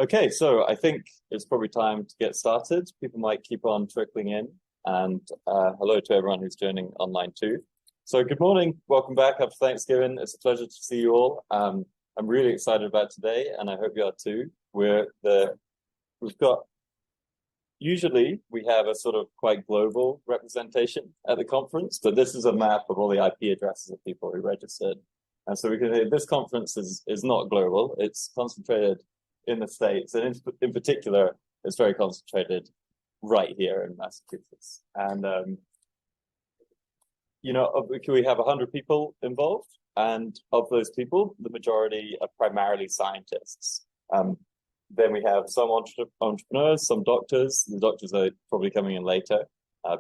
Okay, so I think it's probably time to get started. People might keep on trickling in, and hello to everyone who's joining online too. So good morning, welcome back after Thanksgiving. It's a pleasure to see you all. I'm really excited about today, and I hope you are too. We've got usually we have a sort of quite global representation at the conference, but this is a map of all the IP addresses of people who registered. And so we can say this conference is not global, it's concentrated in the States, and in particular, it's very concentrated right here in Massachusetts. And we have 100 people involved, and of those people, the majority are primarily scientists. Then we have some entrepreneurs, some doctors. The doctors are probably coming in later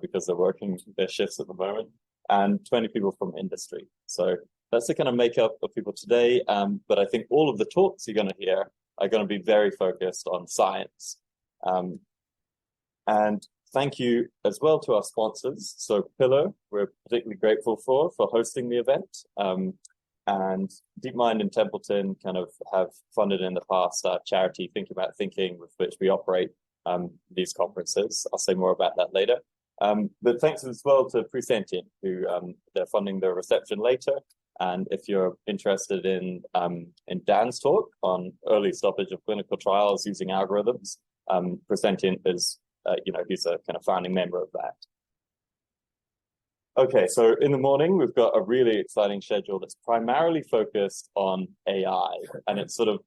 because they're working their shifts at the moment, and 20 people from industry. So that's the kind of makeup of people today. But I think all of the talks you're going to hear are going to be very focused on science. And thank you as well to our sponsors. So Pillow, we're particularly grateful for hosting the event. And DeepMind and Templeton kind of have funded in the past our charity Think About Thinking, with which we operate these conferences. I'll say more about that later. But thanks as well to Presentient, who they're funding the reception later. And if you're interested in Dan's talk on early stoppage of clinical trials using algorithms, Presentient is, he's a kind of founding member of that. Okay, so in the morning, we've got a really exciting schedule that's primarily focused on AI. And it's sort of,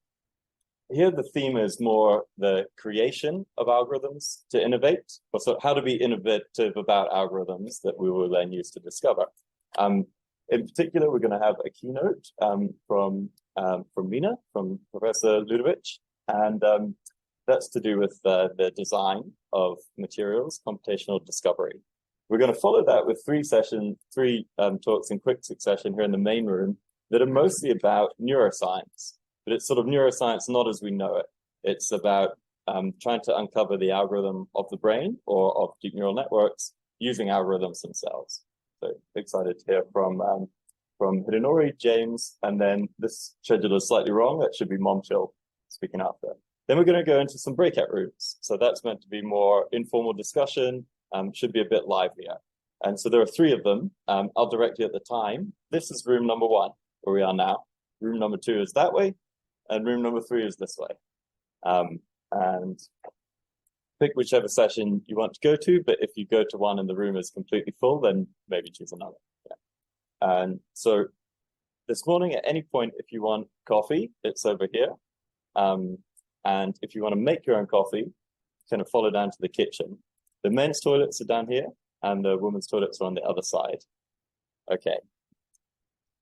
here the theme is more the creation of algorithms to innovate, or so how to be innovative about algorithms that we will then use to discover. In particular, we're going to have a keynote from Mina, from Professor Ludovic, and that's to do with the design of materials, computational discovery. We're going to follow that with three talks in quick succession here in the main room that are mostly about neuroscience, but it's sort of neuroscience not as we know it. It's about trying to uncover the algorithm of the brain or of deep neural networks using algorithms themselves. So excited to hear from Hidenori, James, and then this schedule is slightly wrong. That should be Momchil speaking after. Then we're going to go into some breakout rooms. So that's meant to be more informal discussion, should be a bit livelier. And so there are three of them. I'll direct you at the time. This is room number 1, where we are now. Room number 2 is that way, and room number 3 is this way. And pick whichever session you want to go to, but if you go to one and the room is completely full, then maybe choose another. Yeah. And so this morning, at any point, if you want coffee, it's over here. And if you want to make your own coffee, kind of follow down to the kitchen. The men's toilets are down here, and the women's toilets are on the other side. Okay.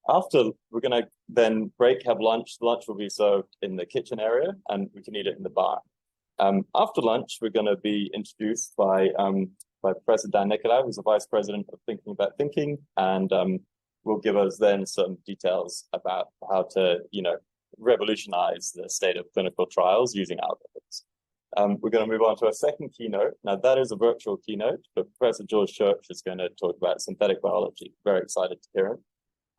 After, we're going to then break, have lunch. Lunch will be served in the kitchen area, and we can eat it in the bar. After lunch, we're going to be introduced by Professor Dan Nicolau, who's the Vice President of Thinking About Thinking, and will give us then some details about how to, revolutionize the state of clinical trials using algorithms. We're going to move on to a second keynote. Now, that is a virtual keynote, but Professor George Church is going to talk about synthetic biology. Very excited to hear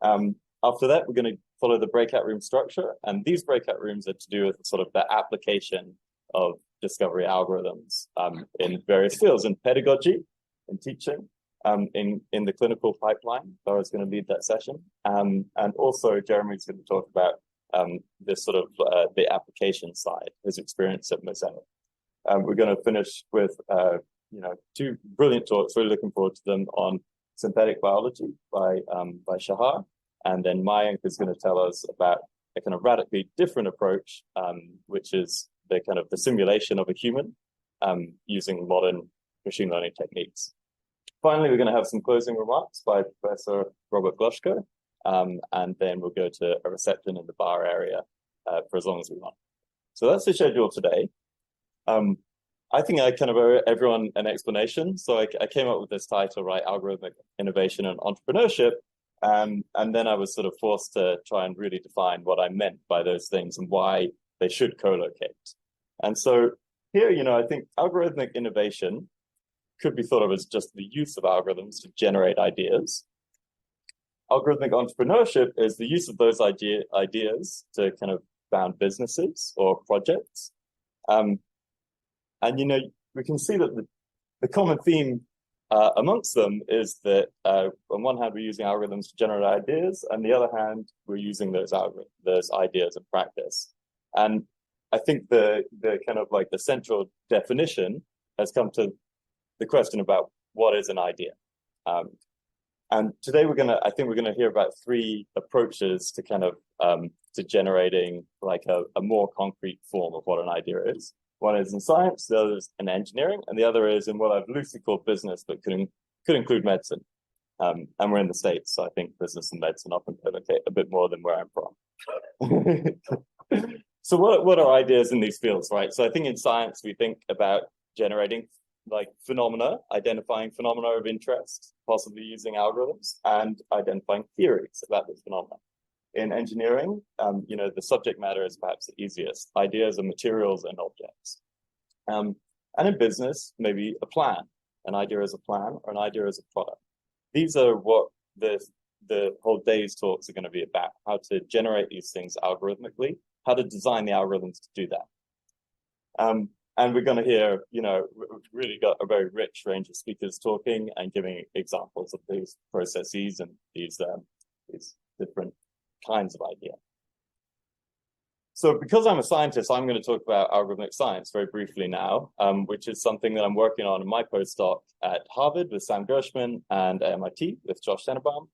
him. After that, we're going to follow the breakout room structure, and these breakout rooms are to do with sort of the application of discovery algorithms in various fields, in pedagogy, in teaching, in the clinical pipeline. Laura's going to lead that session. And also Jeremy's going to talk about this sort of the application side, his experience at Mosaic. We're going to finish with 2 brilliant talks, really looking forward to them, on synthetic biology by Shahar. And then Mayank is going to tell us about a kind of radically different approach, which is the simulation of a human using modern machine learning techniques. Finally, we're going to have some closing remarks by Professor Robert Gloshko, and then we'll go to a reception in the bar area for as long as we want. So that's the schedule today. I think I kind of owe everyone an explanation. So I came up with this title, right? Algorithmic Innovation and Entrepreneurship. And then I was sort of forced to try and really define what I meant by those things and why they should co-locate. And so here, I think algorithmic innovation could be thought of as just the use of algorithms to generate ideas. Algorithmic entrepreneurship is the use of those ideas to kind of found businesses or projects. And we can see that the common theme amongst them is that on one hand, we're using algorithms to generate ideas, and the other hand, we're using those ideas in practice. And I think the kind of like the central definition has come to the question about what is an idea. And today I think we're gonna hear about three approaches to kind of to generating like a more concrete form of what an idea is. One is in science, the other is in engineering, and the other is in what I've loosely called business, but could include medicine. And we're in the States, so I think business and medicine often co-locate a bit more than where I'm from. So what are ideas in these fields, right? So I think in science, we think about generating like phenomena, identifying phenomena of interest, possibly using algorithms, and identifying theories about this phenomena. In engineering, the subject matter is perhaps the easiest. Ideas are materials and objects. And in business, maybe a plan. An idea is a plan, or an idea is a product. These are what the whole day's talks are going to be about, how to generate these things algorithmically, how to design the algorithms to do that. And we're going to hear, we've really got a very rich range of speakers talking and giving examples of these processes and these different kinds of idea. So because I'm a scientist, I'm going to talk about algorithmic science very briefly now, which is something that I'm working on in my postdoc at Harvard with Sam Gershman and at MIT with Josh Tenenbaum.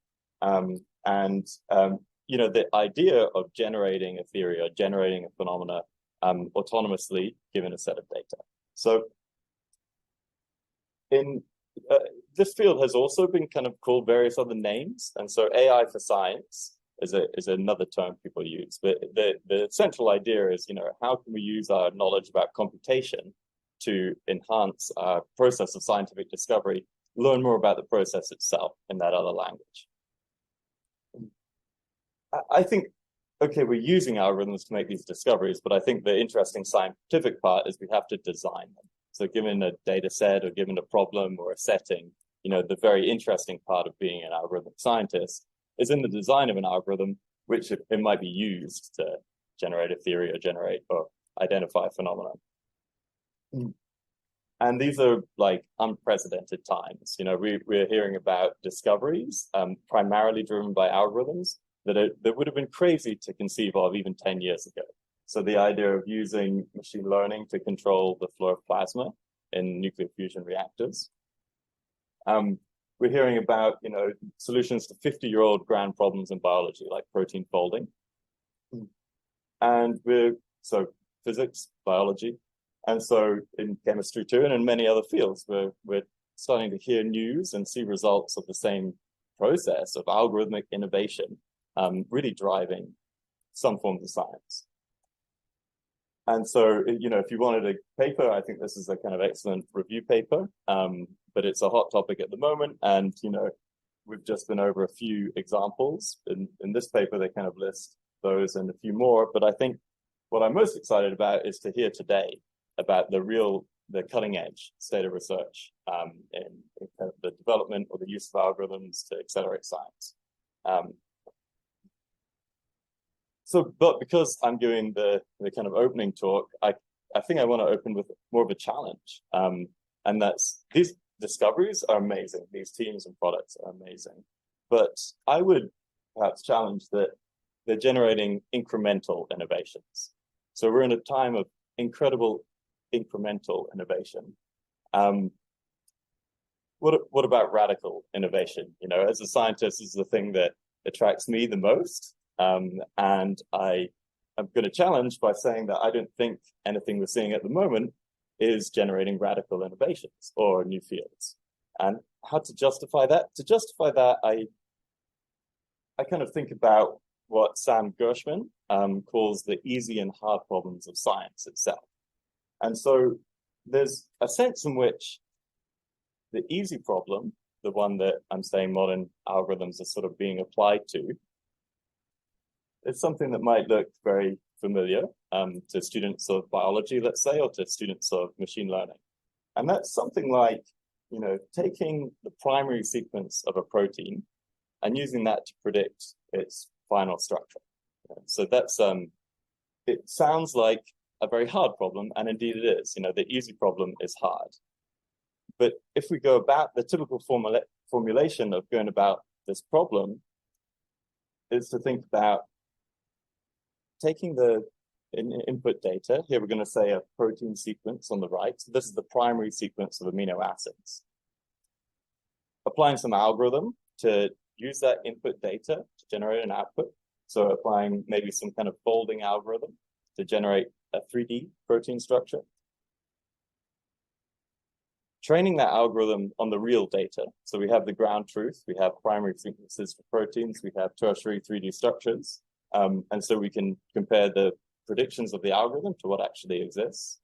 The idea of generating a theory or generating a phenomena autonomously given a set of data. So in this field has also been kind of called various other names. And so AI for science is another term people use. But the central idea is, how can we use our knowledge about computation to enhance our process of scientific discovery, learn more about the process itself in that other language. I think, okay, we're using algorithms to make these discoveries, but I think the interesting scientific part is we have to design them. So given a data set or given a problem or a setting, the very interesting part of being an algorithmic scientist is in the design of an algorithm, which it might be used to generate a theory or identify a phenomenon. And these are like unprecedented times. We're hearing about discoveries primarily driven by algorithms that would have been crazy to conceive of even 10 years ago. So the idea of using machine learning to control the flow of plasma in nuclear fusion reactors. We're hearing about, solutions to 50-year-old grand problems in biology, like protein folding. And so physics, biology, and so in chemistry too, and in many other fields, we're starting to hear news and see results of the same process of algorithmic innovation, really driving some forms of science. And so, if you wanted a paper, I think this is a kind of excellent review paper, but it's a hot topic at the moment. And, we've just been over a few examples. In this paper, they kind of list those and a few more. But I think what I'm most excited about is to hear today about the cutting edge state of research in kind of the development or the use of algorithms to accelerate science. But because I'm doing the kind of opening talk, I think I want to open with more of a challenge. And that's these discoveries are amazing. These teams and products are amazing. But I would perhaps challenge that they're generating incremental innovations. So we're in a time of incredible incremental innovation. What about radical innovation? As a scientist, this is the thing that attracts me the most. And I'm going to challenge by saying that I don't think anything we're seeing at the moment is generating radical innovations or new fields. And how to justify that? To justify that, I kind of think about what Sam Gershman calls the easy and hard problems of science itself. And so there's a sense in which the easy problem, the one that I'm saying modern algorithms are sort of being applied to, it's something that might look very familiar to students of biology, let's say, or to students of machine learning. And that's something like, taking the primary sequence of a protein and using that to predict its final structure. So that's, it sounds like a very hard problem, and indeed it is. The easy problem is hard. But if we go about the typical formulation of going about this problem is to think about taking the input data. Here we're going to say a protein sequence on the right. So this is the primary sequence of amino acids. Applying some algorithm to use that input data to generate an output. So applying maybe some kind of folding algorithm to generate a 3D protein structure. Training that algorithm on the real data. So we have the ground truth, we have primary sequences for proteins, we have tertiary 3D structures. And so we can compare the predictions of the algorithm to what actually exists.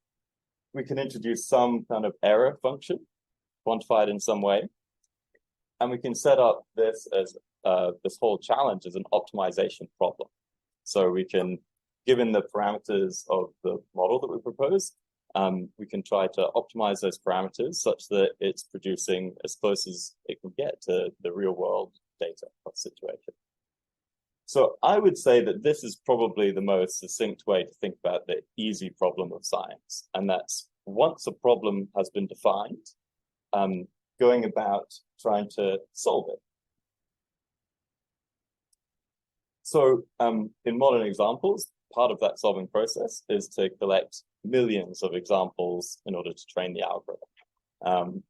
We can introduce some kind of error function, quantified in some way. And we can set up this as this whole challenge as an optimization problem. So we can, given the parameters of the model that we propose, we can try to optimize those parameters such that it's producing as close as it can get to the real world data situation. So I would say that this is probably the most succinct way to think about the easy problem of science. And that's once a problem has been defined, going about trying to solve it. So in modern examples, part of that solving process is to collect millions of examples in order to train the algorithm.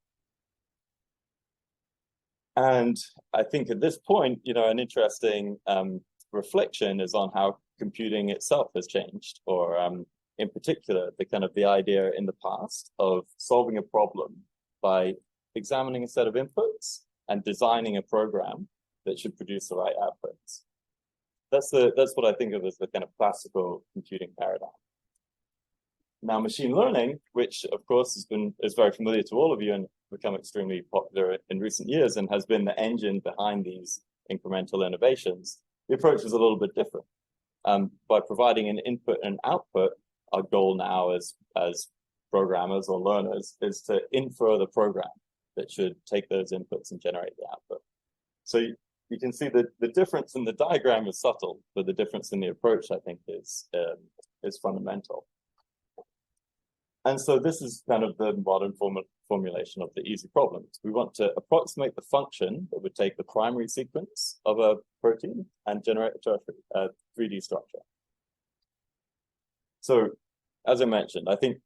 And I think at this point, an interesting reflection is on how computing itself has changed, or in particular, the idea in the past of solving a problem by examining a set of inputs and designing a program that should produce the right outputs. That's what I think of as the kind of classical computing paradigm. Now, machine learning, which of course is very familiar to all of you and become extremely popular in recent years and has been the engine behind these incremental innovations, the approach is a little bit different. By providing an input and output, our goal now as programmers or learners is to infer the program that should take those inputs and generate the output. So you can see that the difference in the diagram is subtle, but the difference in the approach, I think, is fundamental. And so this is kind of the modern formulation of the easy problems. We want to approximate the function that would take the primary sequence of a protein and generate a 3D structure. So as I mentioned, I think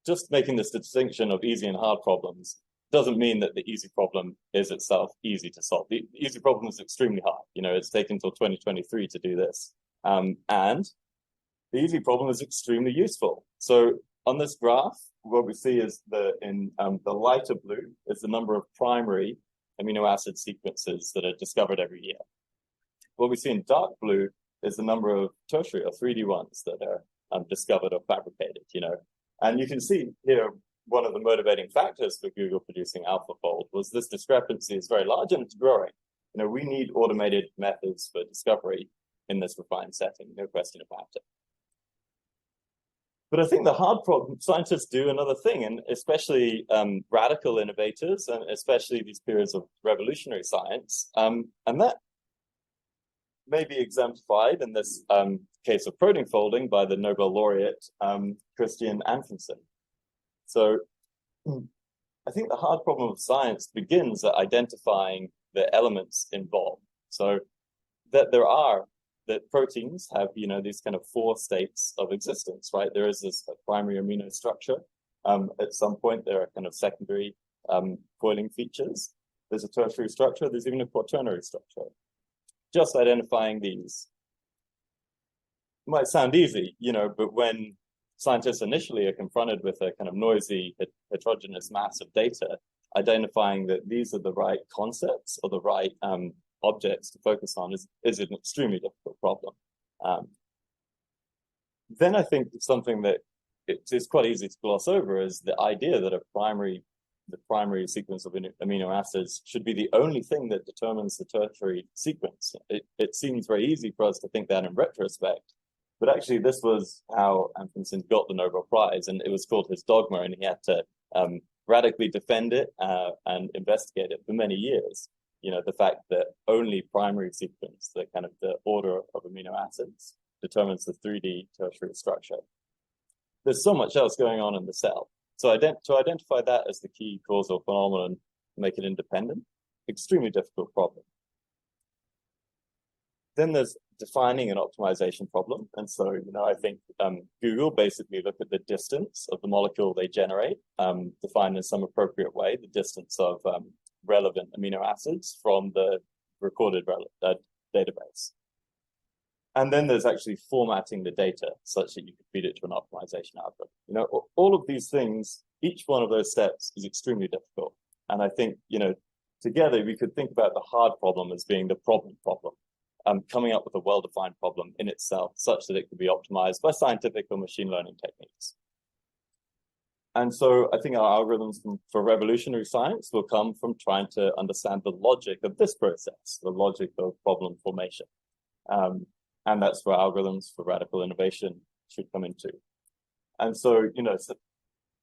just making this distinction of easy and hard problems doesn't mean that the easy problem is itself easy to solve. The easy problem is extremely hard. It's taken until 2023 to do this. And the easy problem is extremely useful. So on this graph, what we see is the lighter blue is the number of primary amino acid sequences that are discovered every year. What we see in dark blue is the number of tertiary or 3D ones that are discovered or fabricated, And you can see here, one of the motivating factors for Google producing AlphaFold was this discrepancy is very large and it's growing. We need automated methods for discovery in this refined setting, no question about it. But I think the hard problem, scientists do another thing, and especially radical innovators, and especially these periods of revolutionary science, and that may be exemplified in this case of protein folding by the Nobel laureate Christian Anfinsen. So I think the hard problem of science begins at identifying the elements involved. So that that proteins have, these kind of 4 states of existence, right? There is this primary amino structure. At some point, there are kind of secondary coiling features. There's a tertiary structure. There's even a quaternary structure. Just identifying these might sound easy, but when scientists initially are confronted with a kind of noisy, heterogeneous mass of data, identifying that these are the right concepts or the right objects to focus on is an extremely difficult problem. Then I think something that it is quite easy to gloss over is the idea that the primary sequence of amino acids should be the only thing that determines the tertiary sequence. It seems very easy for us to think that in retrospect, but actually this was how Anfinsen got the Nobel Prize, and it was called his dogma, and he had to radically defend it and investigate it for many years. The fact that only primary sequence, the order of amino acids, determines the 3D tertiary structure. there's so much else going on in the cell. So to identify that as the key causal phenomenon, make it independent, extremely difficult problem. Then there's defining an optimization problem. And so, I think Google basically looked at the distance of the molecule they generate, defined in some appropriate way, the distance of relevant amino acids from the recorded database. And then there's actually formatting the data such that you can feed it to an optimization algorithm. All of these things, each one of those steps is extremely difficult. And I think, together we could think about the hard problem as being the problem, coming up with a well-defined problem in itself such that it could be optimized by scientific or machine learning techniques. And so I think our algorithms for revolutionary science will come from trying to understand the logic of this process, the logic of problem formation. And that's where algorithms for radical innovation should come into. And so,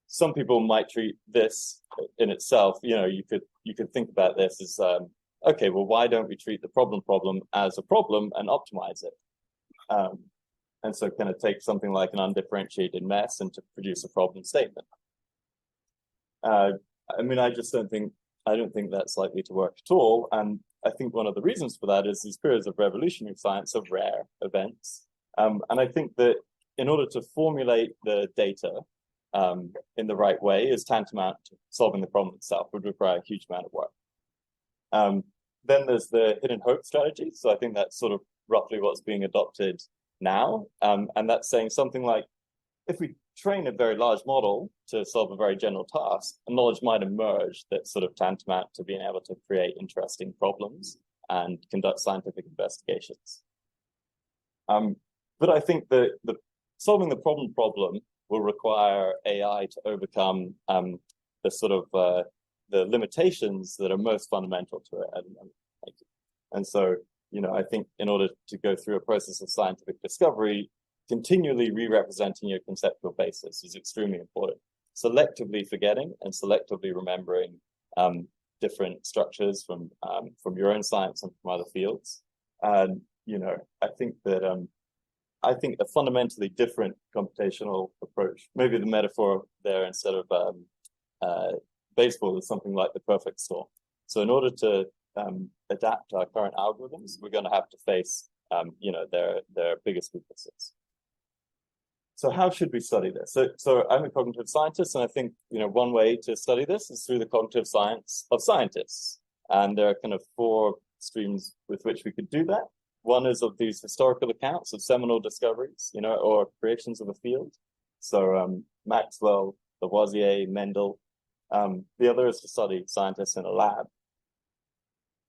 some people might treat this in itself, you could think about this as, okay, well, why don't we treat the problem as a problem and optimize it? And so kind of take something like an undifferentiated mess and to produce a problem statement. I don't think that's likely to work at all. And I think one of the reasons for that is these periods of revolutionary science are rare events. And I think that in order to formulate the data in the right way is tantamount to solving the problem itself, would require a huge amount of work. Then there's the hidden hope strategy. So I think that's sort of roughly what's being adopted now. And that's saying something like, if we train a very large model to solve a very general task, a knowledge might emerge that's sort of tantamount to being able to create interesting problems and conduct scientific investigations. But I think that solving the problem will require AI to overcome the sort of the limitations that are most fundamental to it. And so, I think in order to go through a process of scientific discovery, continually re-representing your conceptual basis is extremely important. Selectively forgetting and selectively remembering different structures from your own science and from other fields. And, I think that a fundamentally different computational approach, maybe the metaphor there instead of baseball is something like the perfect storm. So in order to adapt our current algorithms, we're going to have to face, their biggest weaknesses. So how should we study this? So I'm a cognitive scientist, and I think, one way to study this is through the cognitive science of scientists. And there are kind of 4 streams with which we could do that. One is of these historical accounts of seminal discoveries, or creations of a field. So Maxwell, Lavoisier, Mendel. The other is to study scientists in a lab.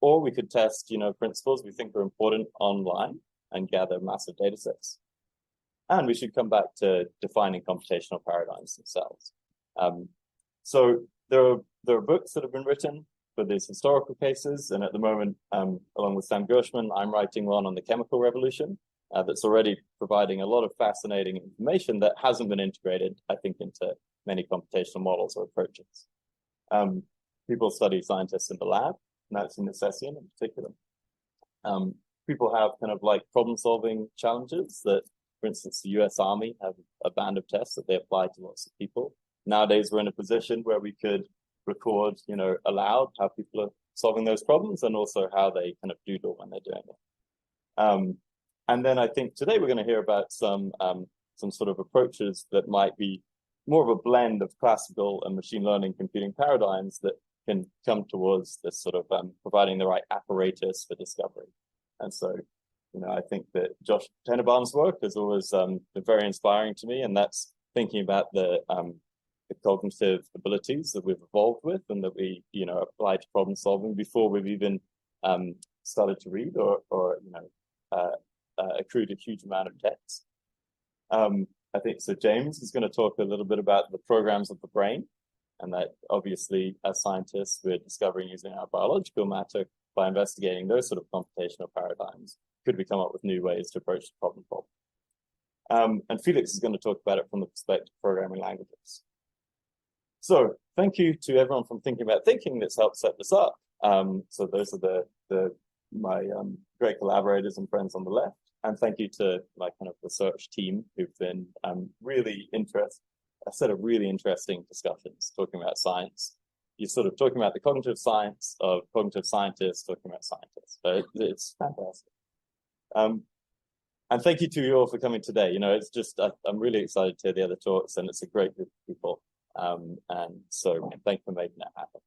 Or we could test, principles we think are important online and gather massive data sets. And we should come back to defining computational paradigms themselves. So there are books that have been written for these historical cases. And at the moment, along with Sam Gershman, I'm writing one on the chemical revolution that's already providing a lot of fascinating information that hasn't been integrated, I think, into many computational models or approaches. People study scientists in the lab, and that's in Necessian in particular. People have kind of like problem-solving challenges that, for instance, the US Army have a band of tests that they apply to lots of people. Nowadays, we're in a position where we could record, aloud how people are solving those problems and also how they kind of doodle when they're doing it. And then I think today we're going to hear about some sort of approaches that might be more of a blend of classical and machine learning computing paradigms that can come towards this sort of providing the right apparatus for discovery. And so, I think that Josh Tenenbaum's work has always been very inspiring to me, and that's thinking about the cognitive abilities that we've evolved with and that we, apply to problem solving before we've even started to read or accrued a huge amount of text. I think so. James is going to talk a little bit about the programs of the brain, and that obviously, as scientists, we're discovering using our biological matter by investigating those sort of computational paradigms. Could we come up with new ways to approach the problem? And Felix is going to talk about it from the perspective of programming languages. So thank you to everyone from Thinking About Thinking that's helped set this up. So those are the my great collaborators and friends on the left. And thank you to my kind of research team who've been really a set of really interesting discussions talking about science. You're sort of talking about the cognitive science of cognitive scientists talking about scientists. So it's fantastic. And thank you to you all for coming today. You know, it's just, I'm really excited to hear the other talks, and it's a great group of people. And so thanks for making that happen.